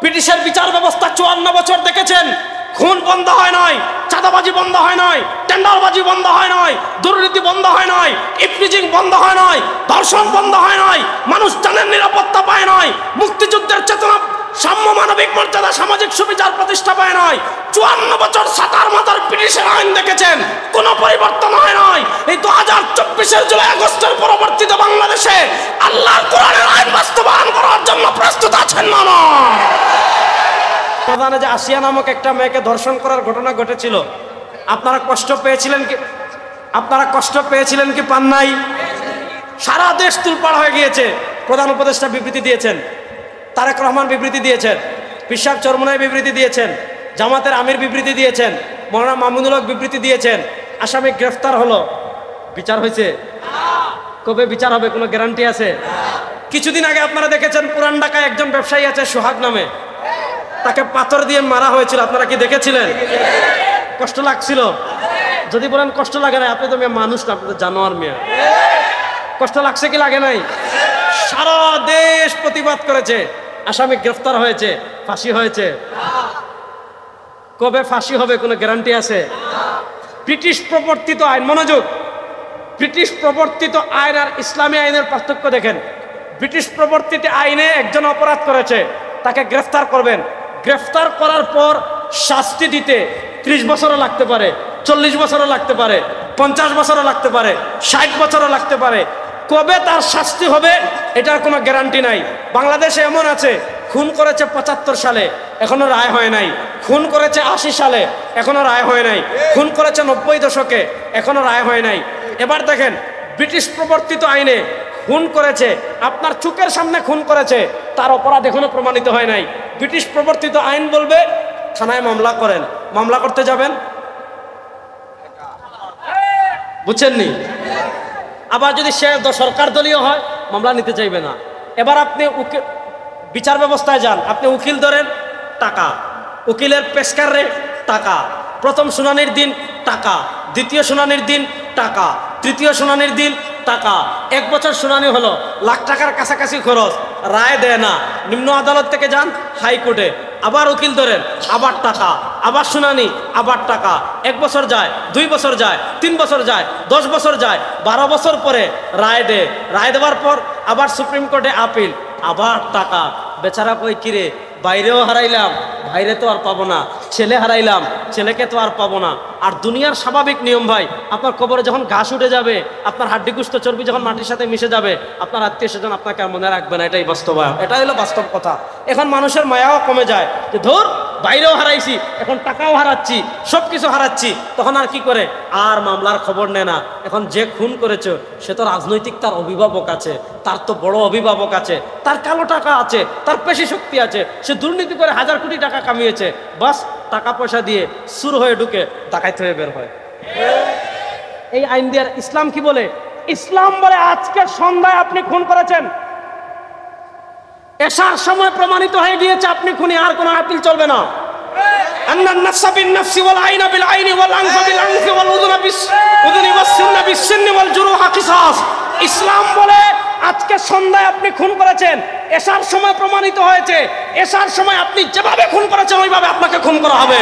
ব্রিটিশের বিচার ব্যবস্থা 54 বছর দেখেছেন, খুন বন্ধ হয় নাই, চাঁদাবাজি বন্ধ হয় নাই, টেন্ডারবাজি বন্ধ হয় নাই, দুর্নীতি বন্ধ হয় নাই, ইফটিজিং বন্ধ হয় নাই, ধর্ষণ বন্ধ হয় নাই, মানুষ জানের নিরাপত্তা পায় নাই, মুক্তিযুদ্ধের চেতনা, সাম্য মানবিক মর্যাদা, সামাজিক সুবিচার প্রতিষ্ঠা পায় নাই। 54 বছর সাতার মাথার ব্রিটিশের আইন দেখেছেন, কোনো পরিবর্তন হয় নাই। এই 2024-এর জুলাই আগস্টের পরবর্তীতে বাংলাদেশে আল্লাহর কোরআনের আইন বাস্তবায়ন করার জন্য প্রস্তুত আছেন না? প্রধানে যে আসিয়া নামক একটা মেয়েকে ধর্ষণ করার ঘটনা ঘটেছিল, আপনারা কষ্ট পেয়েছিলেন কি? আপনারা কষ্ট পেয়েছিলেন কি পান নাই? সারা দেশ তুলপাড় হয়ে গিয়েছে। প্রধান উপদেষ্টা বিবৃতি দিয়েছেন, তারেক রহমান বিবৃতি দিয়েছেন, পীর সাহেব চরমোনাই বিবৃতি দিয়েছেন, জামাতের আমির বিবৃতি দিয়েছেন, মৌলানা মামুনুল হক বিবৃতি দিয়েছেন। আসামি গ্রেফতার হলো, বিচার হয়েছে? কবে বিচার হবে কোনো গ্যারান্টি আছে? কিছুদিন আগে আপনারা দেখেছেন পুরান ঢাকায় একজন ব্যবসায়ী আছে সোহাগ নামে, তাকে পাথর দিয়ে মারা হয়েছিল। আপনারা কি দেখেছিলেন? কষ্ট লাগছিল? যদি বলেন কষ্ট লাগে না, আপনি তো মেয়ে মানুষ না, আপনি তো জানোয়ার মেয়ে। কষ্ট লাগছে কি লাগে নাই? সারা দেশ প্রতিবাদ করেছে, আসামি গ্রেফতার হয়েছে, ফাঁসি হয়েছে। কবে ফাঁসি হবে কোনো গ্যারান্টি আছে? ব্রিটিশ প্রবর্তিত আইন, মনোযোগ, ব্রিটিশ প্রবর্তিত আইন আর ইসলামী আইনের পার্থক্য দেখেন। ব্রিটিশ প্রবর্তিত আইনে একজন অপরাধ করেছে, তাকে গ্রেফতার করবেন, গ্রেফতার করার পর শাস্তি দিতে 30 বছরও লাগতে পারে, 40 বছরও লাগতে পারে, 50 বছরও লাগতে পারে, 60 বছরও লাগতে পারে। কবে তার শাস্তি হবে এটার কোনো গ্যারান্টি নাই। বাংলাদেশে এমন আছে, খুন করেছে 75 সালে, এখনো রায় হয় নাই। খুন করেছে 80 সালে, এখনো রায় হয় নাই। খুন করেছে 90 দশকে, এখনো রায় হয় নাই। এবার দেখেন, ব্রিটিশ প্রবর্তিত আইনে খুন করেছে, আপনার চোখের সামনে খুন করেছে, তার অপরাধ এখনো প্রমাণিত হয় নাই। ব্রিটিশ প্রবর্তিত আইন বলবে থানায় মামলা করেন, মামলা করতে যাবেন, বুঝছেননি? আবার যদি সে সরকার দলীয় হয়, মামলা নিতে চাইবে না। এবার আপনি বিচার ব্যবস্থায় যান, আপনি উকিল ধরেন, টাকা, উকিলের পেশকার রেট টাকা, প্রথম শুনানির দিন টাকা, দ্বিতীয় শুনানির দিন টাকা, তৃতীয় শুনানির দিন টাকা। 1 বছর শুনানি হলো, লাখ টাকার কাছাকাছি খরচ, রায় দেয় না। নিম্ন আদালত থেকে যান হাইকোর্টে, আবার উকিল ধরেন, আবার টাকা, আবার শুনানি, আবার টাকা। 1 বছর যায়, 2 বছর যায়, 3 বছর যায়, 10 বছর যায়, 12 বছর পরে রায় দেয়। রায় দেওয়ার পর আবার সুপ্রিম কোর্টে আপিল, আবার টাকা। বেচারা কই কিরে, বাইরেও হারাইলাম, বাইরে তো আর পাবো না, ছেলে হারাইলাম, ছেলেকে তো আর পাবো না। আর দুনিয়ার স্বাভাবিক নিয়ম ভাই, আপনার কবরে যখন ঘাস উঠে যাবে, আপনার হাড্ডি কুষ্ঠ চর্বি যখন মাটির সাথে মিশে যাবে, আপনার আত্মীয় স্বজন আপনাকে আর মনে রাখবে না। এটাই বাস্তবায়ন, এটাই হলো বাস্তব কথা। এখন মানুষের মায়াও কমে যায় যে ধর বাইরেও হারাইছি, এখন টাকাও হারাচ্ছি, সব কিছু হারাচ্ছি, তখন আর কি করে, আর মামলার খবর নেয় না। এখন যে খুন করেছে সে তো রাজনৈতিক, তার অভিভাবক আছে, তার তো বড় অভিভাবক আছে, তার কালো টাকা আছে, তার পেশি শক্তি আছে, সে দুর্নীতি করে 1000 কোটি টাকা কামিয়েছে, বাস টাকা পয়সা দিয়ে সুর হয়ে ঢুকে ডাকাইত হয়ে বের হয়। এই আইন দিয়ে ইসলাম কি বলে? ইসলাম বলে আজকে সন্ধ্যায় আপনি খুন করেছেন, এশার সময় প্রমাণিত হয়ে গিয়েছে আপনি খুনি, আর কোনো আপিল চলবে না। আন্নান নাফসা বিন নাফসি ওয়াল আইনা বিল আইনি ওয়াল আনফা বিল আনফি ওয়াল উযুনা বিস উযুনি ওয়াস সিন্না বিস সিন্নি ওয়াল জুরুহা কিসাস। ইসলাম বলে আজকে সন্ধ্যায় আপনি খুন করেছেন, এশার সময় প্রমাণিত হয়েছে, এশার সময় আপনি যেভাবে খুন করেছেন ওইভাবে আপনাকে খুন করা হবে।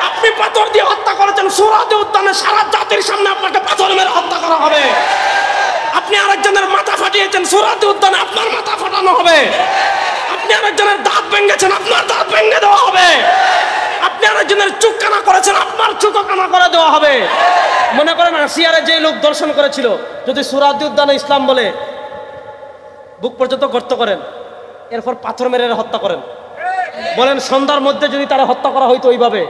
আপনি পাথর দিয়ে হত্যা করেছেন, সুরাতে উদ্যানে সারা জাতির সামনে আপনাকে পাথর মেরে হত্যা করা হবে। আপনি আরেকজনের মাথা ফাটিয়েছেন, সুরাতে উদ্যানে আপনার মাথা ফাটানো হবে। আপনি আরেকজনের দাঁত ভেঙেছেন, আপনার দাঁত ভেঙে দেওয়া হবে। আপনি আরেকজনের চোখ কানা করেছেন, আপনার চোখও কানা করে দেওয়া হবে। মনে করেন আসিয়ারে যে লোক দর্শন করেছিল, যদি সুরাতে উদ্যানে ইসলাম বলে বুক পর্যন্ত গর্ত করেন, এরপর পাথর মেরে হত্যা করেন, বলেন সন্ধ্যার মধ্যে যদি তারা হত্যা করা হইতো ওইভাবে,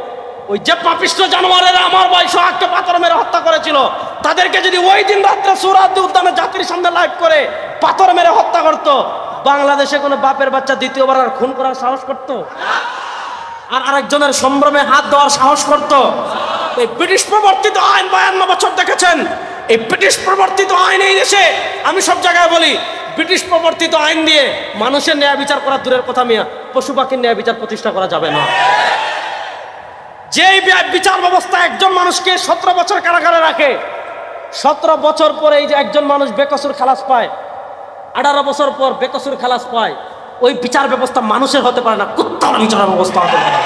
ওই যে পাপিষ্ঠ জানোয়ারেরা আমার ভাই সোহাগকে পাথর মেরে হত্যা করেছিল, তাদেরকে যদি ওই দিন রাত্রে সুরাতে উদ্যানে জাতির সামনে লাইভ করে পাথর মেরে হত্যা করতো, বাংলাদেশে কোনো বাপের বাচ্চা দ্বিতীয়বার আর খুন করার সাহস করতো? আর আরেকজনের সম্ভ্রমে হাত দেওয়ার সাহস করতো? এই ব্রিটিশ প্রবর্তিত আইন 52 বছর দেখেছেন। এই ব্রিটিশ প্রবর্তিত আইন এই দেশে, আমি সব জায়গায় বলি, ব্রিটিশ প্রবর্তিত আইন দিয়ে মানুষের ন্যায় বিচার করা দূরের কথা মিয়া, পশু পাখির ন্যায় বিচার প্রতিষ্ঠা করা যাবে না। যেই বিচার ব্যবস্থা একজন মানুষকে 17 বছর কারাগারে রাখে, 17 বছর পরে এই যে একজন মানুষ বেকসুর খালাস পায়, 18 বছর পর বেকসুর খালাস পায়, ওই বিচার ব্যবস্থা মানুষের হতে পারে না, কুত্তার বিচার ব্যবস্থা হতে পারে।